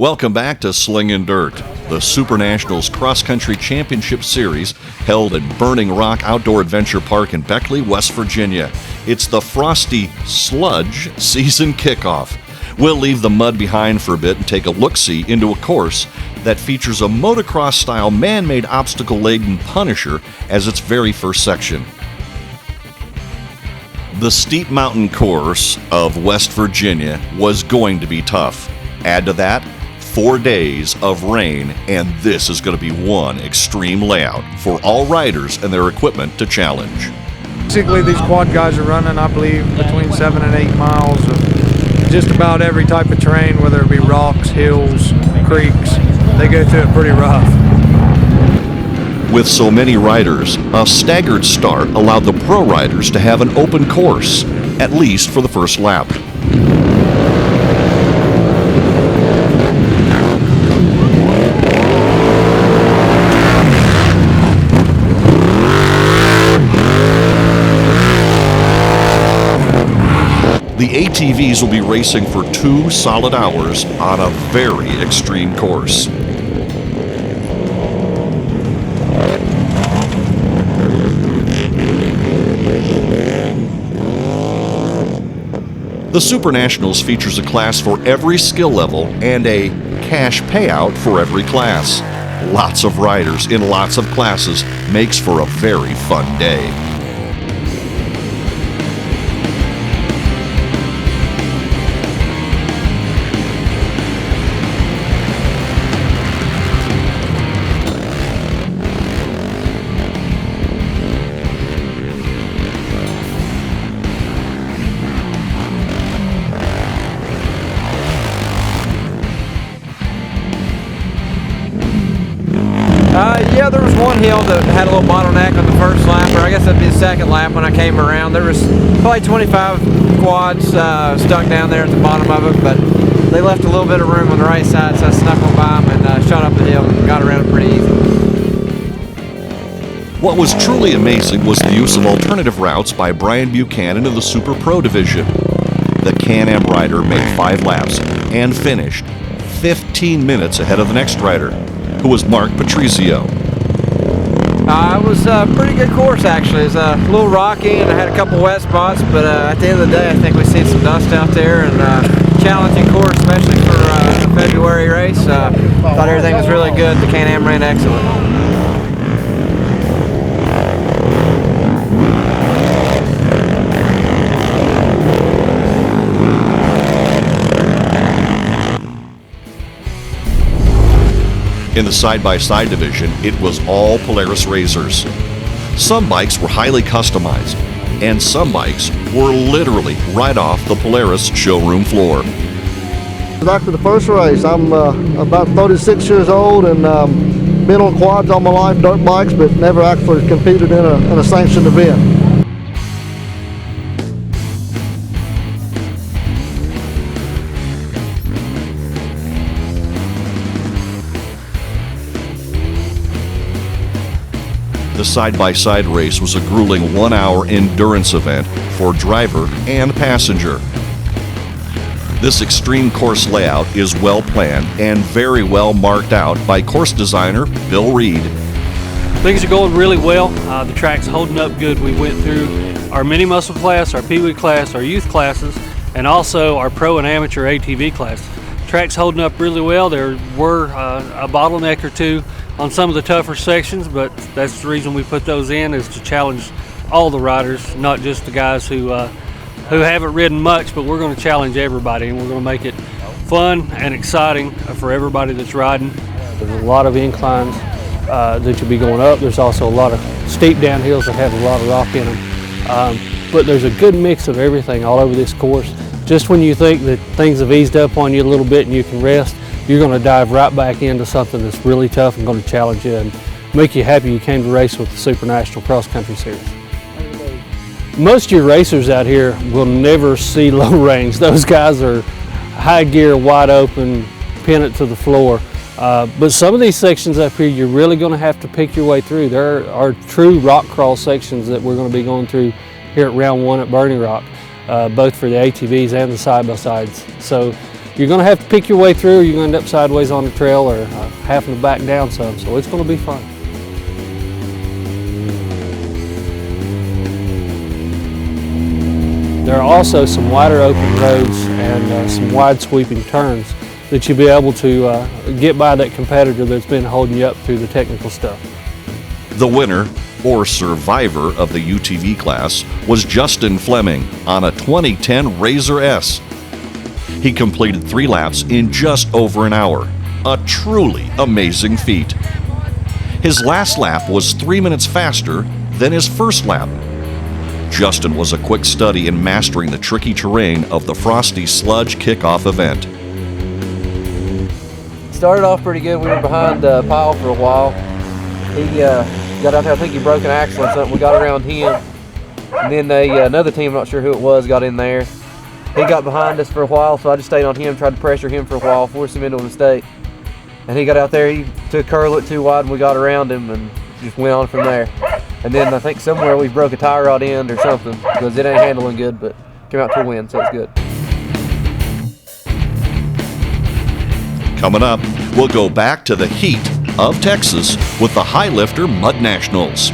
Welcome back to Sling and Dirt, the Super Nationals Cross Country Championship Series held at Burning Rock Outdoor Adventure Park in Beckley, West Virginia. It's the Frosty Sludge season kickoff. We'll leave the mud behind for a bit and take a look-see into a course that features a motocross-style man-made obstacle-laden Punisher as its very first section. The steep mountain course of West Virginia was going to be tough. Add to that 4 days of rain, and this is going to be one extreme layout for all riders and their equipment to challenge. Basically, these quad guys are running, I believe, between 7 and 8 miles of just about every type of terrain, whether it be rocks, hills, creeks. They go through it pretty rough. With so many riders, a staggered start allowed the pro riders to have an open course, at least for the first lap. The ATVs will be racing for 2 solid hours on a very extreme course. The Super Nationals features a class for every skill level and a cash payout for every class. Lots of riders in lots of classes makes for a very fun day. Yeah, there was one hill that had a little bottleneck on the first lap, or I guess that'd be the second lap when I came around. There was probably 25 quads stuck down there at the bottom of it, but they left a little bit of room on the right side, so I snuck on by them and shot up the hill and got around it pretty easy. What was truly amazing was the use of alternative routes by Brian Buchanan of the Super Pro Division. The Can-Am rider made 5 laps and finished 15 minutes ahead of the next rider, who was Mark Patrizio. It was a pretty good course, actually. It was a little rocky and I had a couple wet spots, but at the end of the day I think we see some dust out there, and challenging course, especially for a February race. Thought everything was really good. The Can-Am ran excellent. In the side-by-side division, it was all Polaris racers. Some bikes were highly customized, and some bikes were literally right off the Polaris showroom floor. After the first race, I'm about 36 years old and been on quads all my life, dirt bikes, but never actually competed in a sanctioned event. The side-by-side race was a grueling 1-hour endurance event for driver and passenger. This extreme course layout is well planned and very well marked out by course designer Bill Reed. Things are going really well. The track's holding up good. We went through our mini muscle class, our pee-wee class, our youth classes, and also our pro and amateur ATV class. Track's holding up really well. There were a bottleneck or two on some of the tougher sections, but that's the reason we put those in, is to challenge all the riders, not just the guys who haven't ridden much, but we're going to challenge everybody, and we're going to make it fun and exciting for everybody that's riding. There's a lot of inclines that you'll be going up. There's also a lot of steep downhills that have a lot of rock in them. But there's a good mix of everything all over this course. Just when you think that things have eased up on you a little bit and you can rest, you're going to dive right back into something that's really tough and going to challenge you and make you happy you came to race with the Super National Cross Country Series. Most of your racers out here will never see low range. Those guys are high gear, wide open, pin it to the floor. But some of these sections up here, you're really going to have to pick your way through. There are true rock crawl sections that we're going to be going through here at round 1 at Burning Rock, both for the ATVs and the side-by-sides. So you're going to have to pick your way through, or you're going to end up sideways on the trail or having to back down some, so it's going to be fun. There are also some wider open roads and some wide sweeping turns that you'll be able to get by that competitor that's been holding you up through the technical stuff. The winner, or survivor, of the UTV class was Justin Fleming on a 2010 Razor S. He completed 3 laps in just over an hour, a truly amazing feat. His last lap was 3 minutes faster than his first lap. Justin was a quick study in mastering the tricky terrain of the Frosty Sludge kickoff event. Started off pretty good. We were behind Pyle for a while. He got out there, I think he broke an axle or something. We got around him. And then another team, I'm not sure who it was, got in there. He got behind us for a while, so I just stayed on him, tried to pressure him for a while, force him into a mistake. And he got out there, he took a curl it too wide, and we got around him and just went on from there. And then I think somewhere we broke a tie rod end or something, because it ain't handling good, but came out to a win, so it's good. Coming up, we'll go back to the heat of Texas with the High Lifter Mud Nationals.